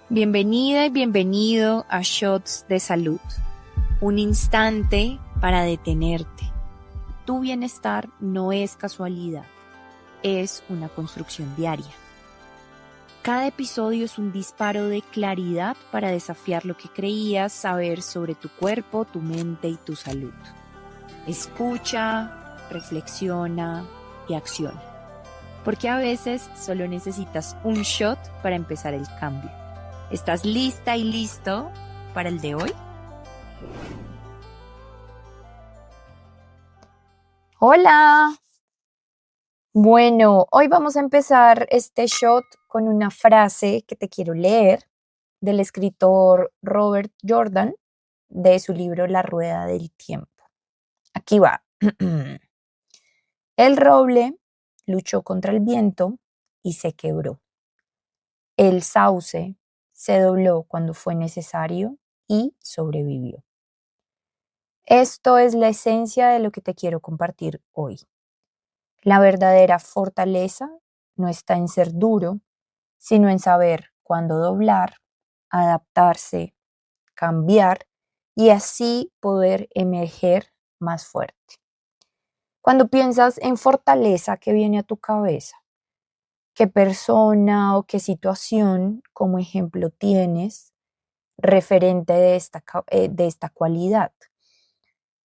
Bienvenida y bienvenido a Shots de Salud, un instante para detenerte. Tu bienestar no es casualidad, es una construcción diaria. Cada episodio es un disparo de claridad para desafiar lo que creías saber sobre tu cuerpo, tu mente y tu salud. Escucha, reflexiona y acciona, porque a veces solo necesitas un shot para empezar el cambio. ¿Estás lista y listo para el de hoy? Hola. Bueno, hoy vamos a empezar este shot con una frase que te quiero leer del escritor Robert Jordan de su libro La Rueda del Tiempo. Aquí va. El roble luchó contra el viento y se quebró. El sauce se dobló cuando fue necesario y sobrevivió. Esto es la esencia de lo que te quiero compartir hoy. La verdadera fortaleza no está en ser duro, sino en saber cuándo doblar, adaptarse, cambiar y así poder emerger más fuerte. Cuando piensas en fortaleza, ¿qué viene a tu cabeza? ¿Qué persona o qué situación como ejemplo tienes referente de esta cualidad?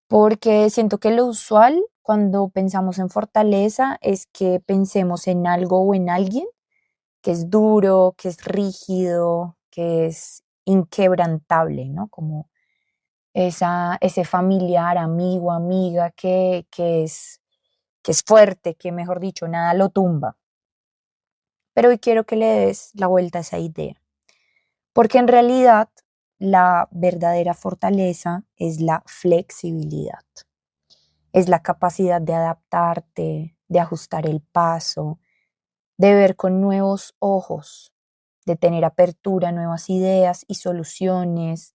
Porque siento que lo usual cuando pensamos en fortaleza es que pensemos en algo o en alguien que es duro, que es rígido, que es inquebrantable, ¿no? Como ese familiar, amigo, amiga que es fuerte, que mejor dicho, nada lo tumba. Pero hoy quiero que le des la vuelta a esa idea, porque en realidad la verdadera fortaleza es la flexibilidad. Es la capacidad de adaptarte, de ajustar el paso, de ver con nuevos ojos, de tener apertura a nuevas ideas y soluciones,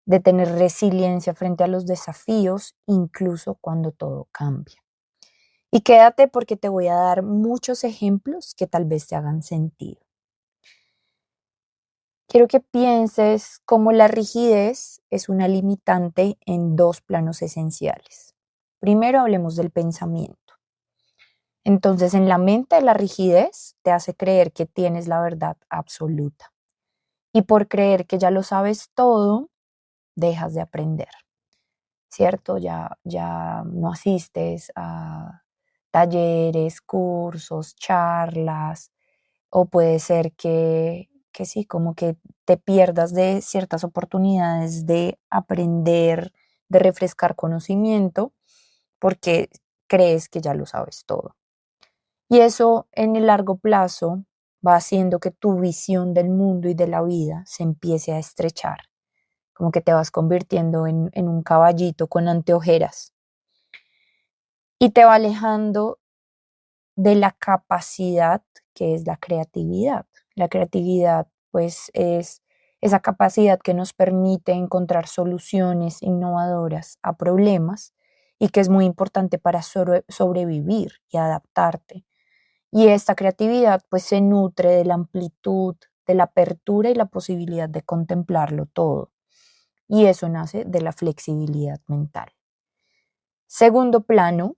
de tener resiliencia frente a los desafíos, incluso cuando todo cambia. Y quédate porque te voy a dar muchos ejemplos que tal vez te hagan sentido. Quiero que pienses cómo la rigidez es una limitante en dos planos esenciales. Primero hablemos del pensamiento. Entonces, en la mente, la rigidez te hace creer que tienes la verdad absoluta. Y por creer que ya lo sabes todo, dejas de aprender, ¿cierto? Ya no asistes a talleres, cursos, charlas, o puede ser que sí, como que te pierdas de ciertas oportunidades de aprender, de refrescar conocimiento, porque crees que ya lo sabes todo. Y eso en el largo plazo va haciendo que tu visión del mundo y de la vida se empiece a estrechar, como que te vas convirtiendo en un caballito con anteojeras y te va alejando de la capacidad que es la creatividad. La creatividad, pues, es esa capacidad que nos permite encontrar soluciones innovadoras a problemas y que es muy importante para sobrevivir y adaptarte. Y esta creatividad pues se nutre de la amplitud, de la apertura y la posibilidad de contemplarlo todo. Y eso nace de la flexibilidad mental. Segundo plano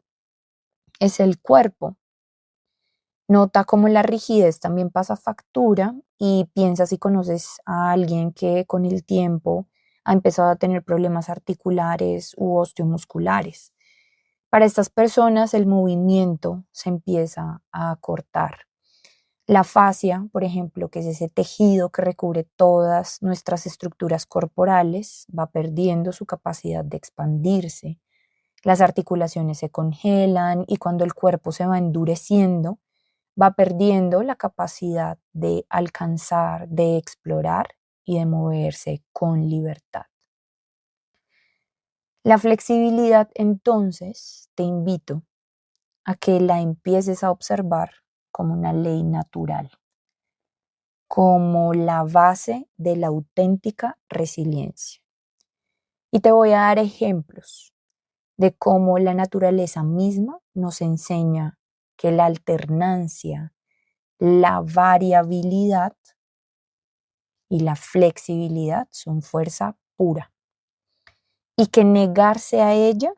es el cuerpo. Nota cómo la rigidez también pasa factura y piensa si conoces a alguien que con el tiempo ha empezado a tener problemas articulares u osteomusculares. Para estas personas el movimiento se empieza a acortar. La fascia, por ejemplo, que es ese tejido que recubre todas nuestras estructuras corporales, va perdiendo su capacidad de expandirse. Las articulaciones se congelan y cuando el cuerpo se va endureciendo, va perdiendo la capacidad de alcanzar, de explorar y de moverse con libertad. La flexibilidad, entonces, te invito a que la empieces a observar como una ley natural, como la base de la auténtica resiliencia. Y te voy a dar ejemplos de cómo la naturaleza misma nos enseña que la alternancia, la variabilidad y la flexibilidad son fuerza pura. Y que negarse a ella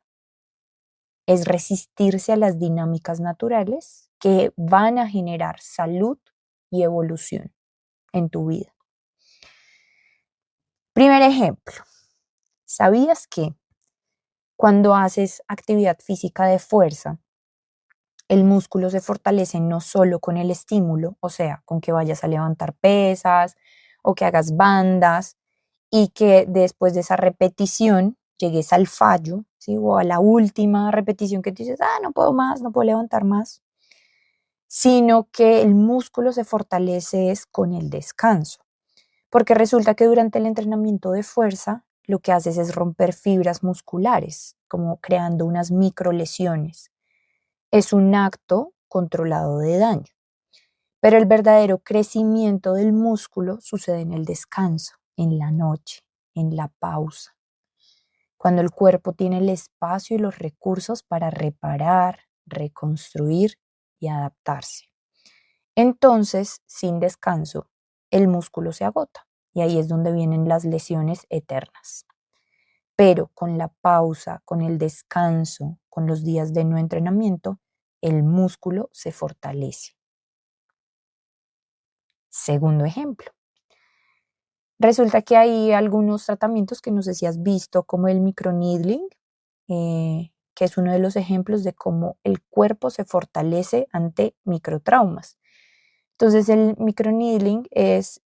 es resistirse a las dinámicas naturales que van a generar salud y evolución en tu vida. Primer ejemplo, ¿sabías que cuando haces actividad física de fuerza, el músculo se fortalece no solo con el estímulo, o sea, con que vayas a levantar pesas o que hagas bandas y que después de esa repetición llegues al fallo, ¿sí? O a la última repetición que tú dices, no puedo más, no puedo levantar más, sino que el músculo se fortalece es con el descanso, porque resulta que durante el entrenamiento de fuerza lo que haces es romper fibras musculares, como creando unas micro lesiones. Es un acto controlado de daño, pero el verdadero crecimiento del músculo sucede en el descanso, en la noche, en la pausa, cuando el cuerpo tiene el espacio y los recursos para reparar, reconstruir y adaptarse. Entonces, sin descanso, el músculo se agota y ahí es donde vienen las lesiones eternas. Pero con la pausa, con el descanso, con los días de no entrenamiento, el músculo se fortalece. Segundo ejemplo. Resulta que hay algunos tratamientos que no sé si has visto, como el microneedling, que es uno de los ejemplos de cómo el cuerpo se fortalece ante microtraumas. Entonces el microneedling es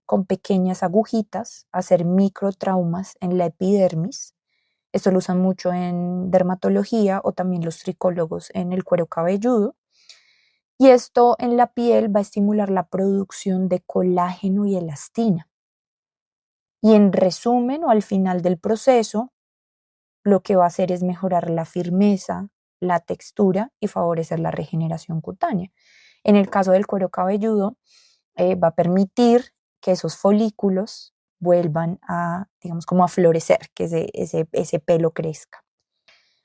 con pequeñas agujitas hacer microtraumas en la epidermis. Esto lo usan mucho en dermatología o también los tricólogos en el cuero cabelludo. Y esto en la piel va a estimular la producción de colágeno y elastina. Y en resumen o al final del proceso, lo que va a hacer es mejorar la firmeza, la textura y favorecer la regeneración cutánea. En el caso del cuero cabelludo, va a permitir que esos folículos vuelvan a, digamos, como a florecer, que ese pelo crezca.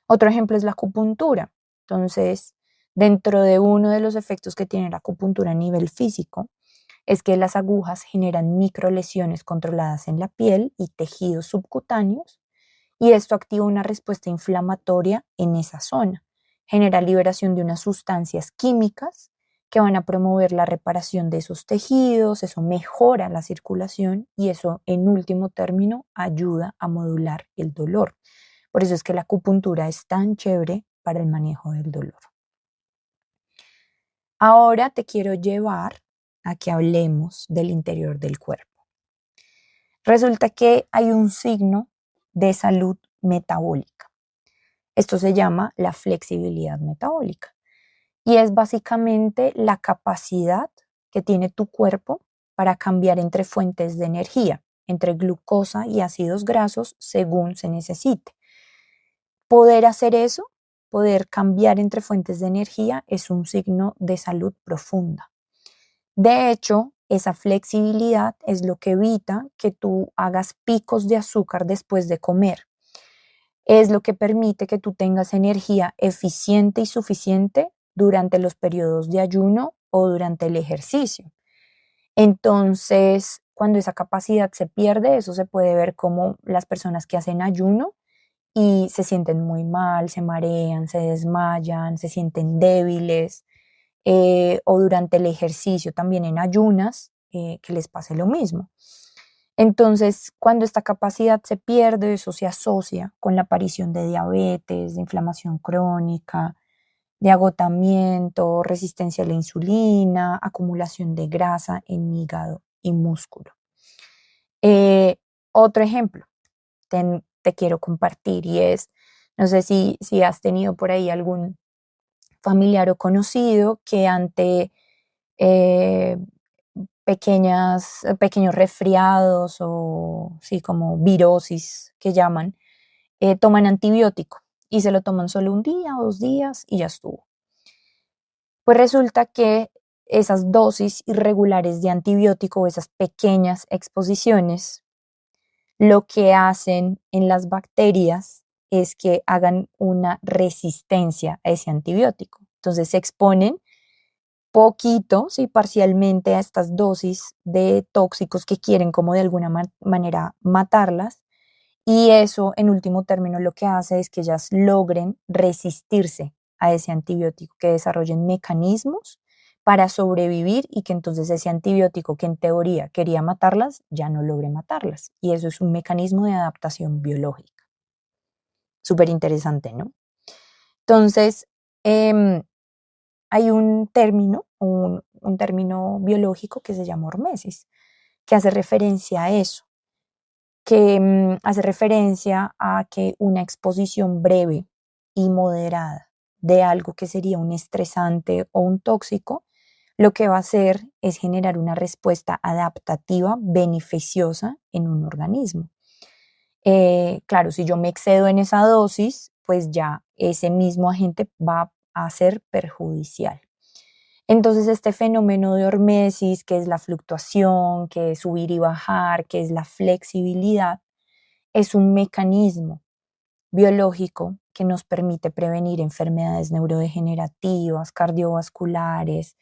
Otro ejemplo es la acupuntura. Entonces, dentro de uno de los efectos que tiene la acupuntura a nivel físico, es que las agujas generan microlesiones controladas en la piel y tejidos subcutáneos, y esto activa una respuesta inflamatoria en esa zona. Genera liberación de unas sustancias químicas que van a promover la reparación de esos tejidos, eso mejora la circulación y eso en último término ayuda a modular el dolor. Por eso es que la acupuntura es tan chévere para el manejo del dolor. Ahora te quiero llevar a que hablemos del interior del cuerpo. Resulta que hay un signo de salud metabólica. Esto se llama la flexibilidad metabólica y es básicamente la capacidad que tiene tu cuerpo para cambiar entre fuentes de energía, entre glucosa y ácidos grasos según se necesite. Poder hacer eso, poder cambiar entre fuentes de energía, es un signo de salud profunda. De hecho, esa flexibilidad es lo que evita que tú hagas picos de azúcar después de comer. Es lo que permite que tú tengas energía eficiente y suficiente durante los periodos de ayuno o durante el ejercicio. Entonces, cuando esa capacidad se pierde, eso se puede ver como las personas que hacen ayuno y se sienten muy mal, se marean, se desmayan, se sienten débiles, o durante el ejercicio también en ayunas, que les pase lo mismo. Entonces, cuando esta capacidad se pierde, eso se asocia con la aparición de diabetes, de inflamación crónica, de agotamiento, resistencia a la insulina, acumulación de grasa en hígado y músculo. Otro ejemplo te quiero compartir y es, no sé si has tenido por ahí algún familiar o conocido que ante eh, pequeños resfriados o sí, como virosis que llaman, toman antibiótico y se lo toman solo un día o 2 días y ya estuvo. Pues resulta que esas dosis irregulares de antibiótico o esas pequeñas exposiciones lo que hacen en las bacterias es que hagan una resistencia a ese antibiótico. Entonces se exponen poquito, sí, parcialmente a estas dosis de tóxicos que quieren como de alguna manera matarlas. Y eso, en último término, lo que hace es que ellas logren resistirse a ese antibiótico, que desarrollen mecanismos para sobrevivir y que entonces ese antibiótico que en teoría quería matarlas, ya no logre matarlas. Y eso es un mecanismo de adaptación biológica. Súper interesante, ¿no? Entonces, hay un término, un término biológico que se llama hormesis, que hace referencia a eso, que hace referencia a que una exposición breve y moderada de algo que sería un estresante o un tóxico, lo que va a hacer es generar una respuesta adaptativa beneficiosa en un organismo. Claro, si yo me excedo en esa dosis, pues ya ese mismo agente va a ser perjudicial. Entonces, este fenómeno de hormesis, que es la fluctuación, que es subir y bajar, que es la flexibilidad, es un mecanismo biológico que nos permite prevenir enfermedades neurodegenerativas, cardiovasculares,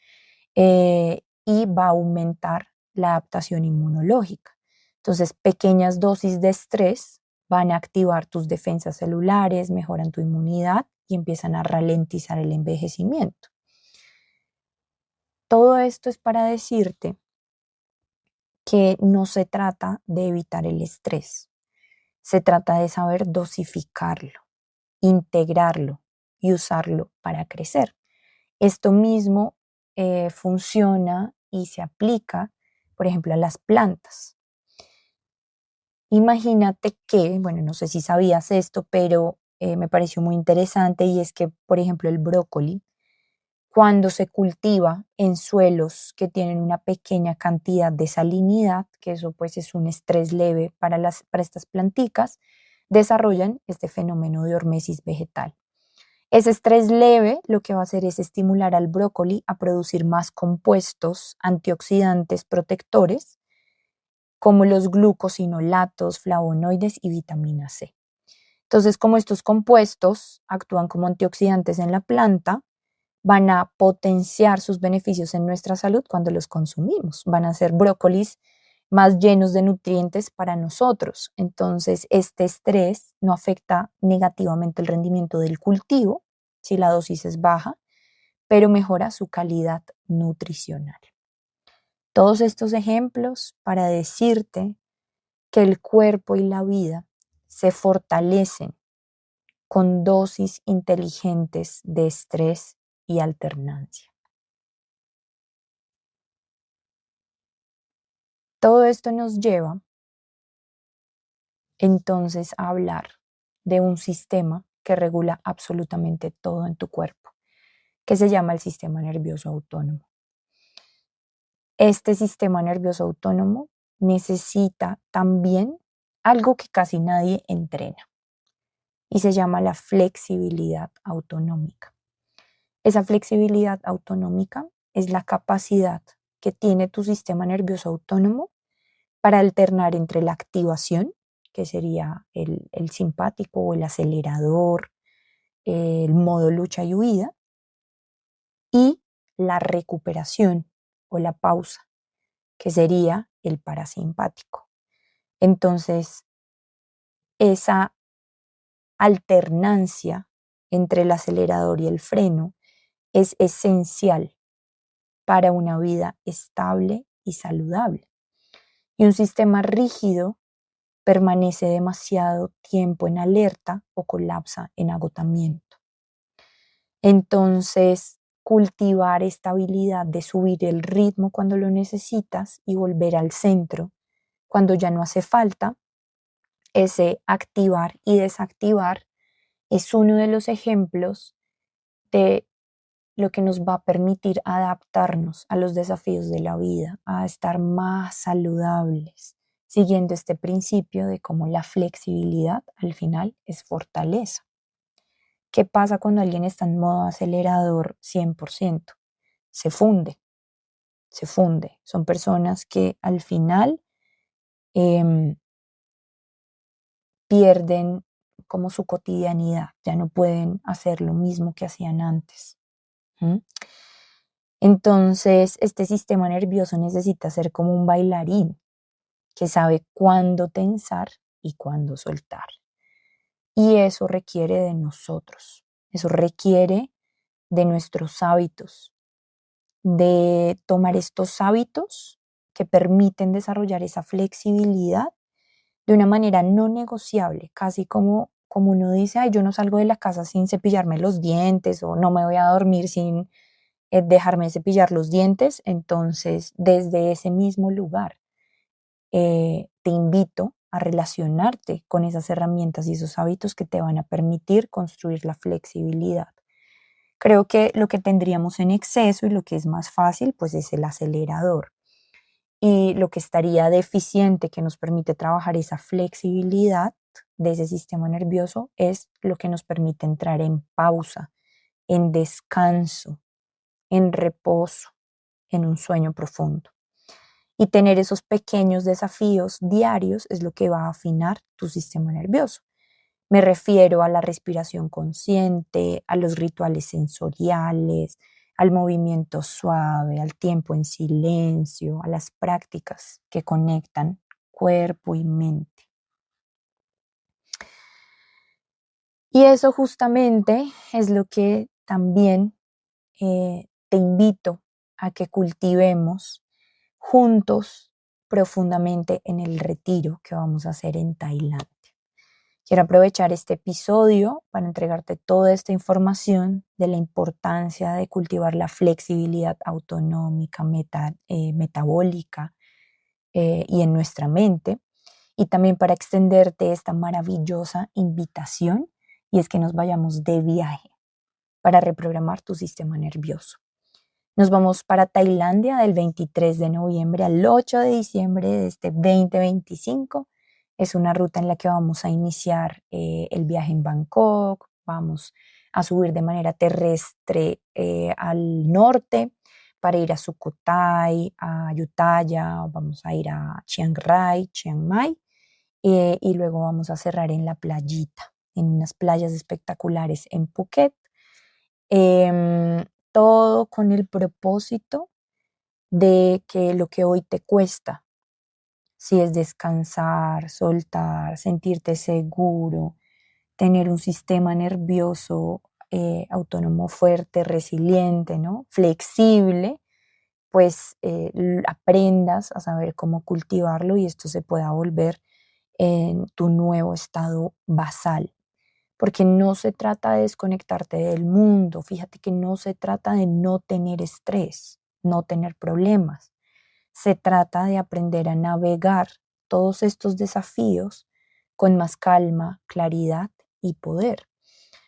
y va a aumentar la adaptación inmunológica. Entonces, pequeñas dosis de estrés van a activar tus defensas celulares, mejoran tu inmunidad y empiezan a ralentizar el envejecimiento. Todo esto es para decirte que no se trata de evitar el estrés, se trata de saber dosificarlo, integrarlo y usarlo para crecer. Esto mismo funciona y se aplica, por ejemplo, a las plantas. Imagínate que, bueno, no sé si sabías esto, pero me pareció muy interesante y es que, por ejemplo, el brócoli, cuando se cultiva en suelos que tienen una pequeña cantidad de salinidad, que eso pues es un estrés leve para estas planticas, desarrollan este fenómeno de hormesis vegetal. Ese estrés leve lo que va a hacer es estimular al brócoli a producir más compuestos antioxidantes protectores, como los glucosinolatos, flavonoides y vitamina C. Entonces, como estos compuestos actúan como antioxidantes en la planta, van a potenciar sus beneficios en nuestra salud cuando los consumimos. Van a ser brócolis más llenos de nutrientes para nosotros. Entonces, este estrés no afecta negativamente el rendimiento del cultivo si la dosis es baja, pero mejora su calidad nutricional. Todos estos ejemplos para decirte que el cuerpo y la vida se fortalecen con dosis inteligentes de estrés y alternancia. Todo esto nos lleva entonces a hablar de un sistema que regula absolutamente todo en tu cuerpo, que se llama el sistema nervioso autónomo. Este sistema nervioso autónomo necesita también algo que casi nadie entrena y se llama la flexibilidad autonómica. Esa flexibilidad autonómica es la capacidad que tiene tu sistema nervioso autónomo para alternar entre la activación, que sería el simpático o el acelerador, el modo lucha y huida, y la recuperación o la pausa, que sería el parasimpático. Entonces, esa alternancia entre el acelerador y el freno es esencial para una vida estable y saludable. Y un sistema rígido permanece demasiado tiempo en alerta o colapsa en agotamiento. Entonces, cultivar esta habilidad de subir el ritmo cuando lo necesitas y volver al centro cuando ya no hace falta, ese activar y desactivar es uno de los ejemplos de lo que nos va a permitir adaptarnos a los desafíos de la vida, a estar más saludables, siguiendo este principio de cómo la flexibilidad al final es fortaleza. ¿Qué pasa cuando alguien está en modo acelerador 100%? Se funde, se funde. Son personas que al final pierden como su cotidianidad, ya no pueden hacer lo mismo que hacían antes. Entonces, este sistema nervioso necesita ser como un bailarín que sabe cuándo tensar y cuándo soltar. Y eso requiere de nosotros, eso requiere de nuestros hábitos, de tomar estos hábitos que permiten desarrollar esa flexibilidad de una manera no negociable, casi como uno dice, ay, yo no salgo de la casa sin cepillarme los dientes o no me voy a dormir sin dejarme cepillar los dientes. Entonces, desde ese mismo lugar, te invito a relacionarte con esas herramientas y esos hábitos que te van a permitir construir la flexibilidad. Creo que lo que tendríamos en exceso y lo que es más fácil, pues es el acelerador. Y lo que estaría deficiente que nos permite trabajar esa flexibilidad de ese sistema nervioso es lo que nos permite entrar en pausa, en descanso, en reposo, en un sueño profundo. Y tener esos pequeños desafíos diarios es lo que va a afinar tu sistema nervioso. Me refiero a la respiración consciente, a los rituales sensoriales, al movimiento suave, al tiempo en silencio, a las prácticas que conectan cuerpo y mente. Y eso justamente es lo que también te invito a que cultivemos juntos profundamente en el retiro que vamos a hacer en Tailandia. Quiero aprovechar este episodio para entregarte toda esta información de la importancia de cultivar la flexibilidad autonómica, metabólica y en nuestra mente, y también para extenderte esta maravillosa invitación, y es que nos vayamos de viaje para reprogramar tu sistema nervioso. Nos vamos para Tailandia del 23 de noviembre al 8 de diciembre de este 2025. Es una ruta en la que vamos a iniciar el viaje en Bangkok. Vamos a subir de manera terrestre al norte para ir a Sukhothai, a Ayutthaya. Vamos a ir a Chiang Rai, Chiang Mai. Y luego vamos a cerrar en la playita, en unas playas espectaculares en Phuket. Todo con el propósito de que lo que hoy te cuesta, si es descansar, soltar, sentirte seguro, tener un sistema nervioso autónomo fuerte, resiliente, ¿no? Flexible, pues aprendas a saber cómo cultivarlo y esto se pueda volver en tu nuevo estado basal. Porque no se trata de desconectarte del mundo, fíjate que no se trata de no tener estrés, no tener problemas. Se trata de aprender a navegar todos estos desafíos con más calma, claridad y poder.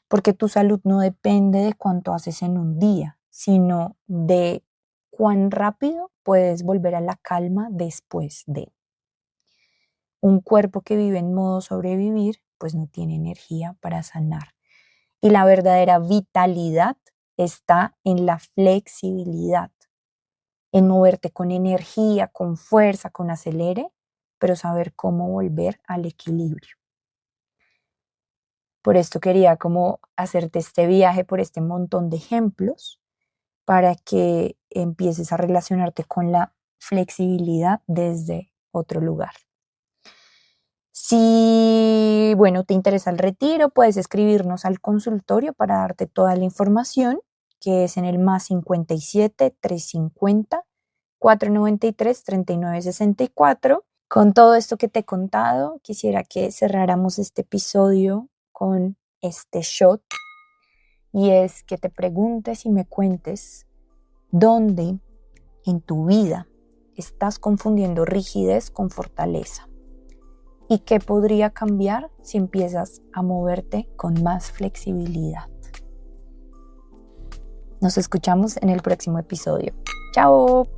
Porque tu salud no depende de cuánto haces en un día, sino de cuán rápido puedes volver a la calma después de. Un cuerpo que vive en modo sobrevivir, pues no tiene energía para sanar. Y la verdadera vitalidad está en la flexibilidad, en moverte con energía, con fuerza, con acelere, pero saber cómo volver al equilibrio. Por esto quería como hacerte este viaje por este montón de ejemplos para que empieces a relacionarte con la flexibilidad desde otro lugar. Si, te interesa el retiro, puedes escribirnos al consultorio para darte toda la información, que es en el +57 350 493 3964. Con todo esto que te he contado, quisiera que cerráramos este episodio con este shot, y es que te preguntes y me cuentes dónde en tu vida estás confundiendo rigidez con fortaleza. ¿Y qué podría cambiar si empiezas a moverte con más flexibilidad? Nos escuchamos en el próximo episodio. ¡Chao!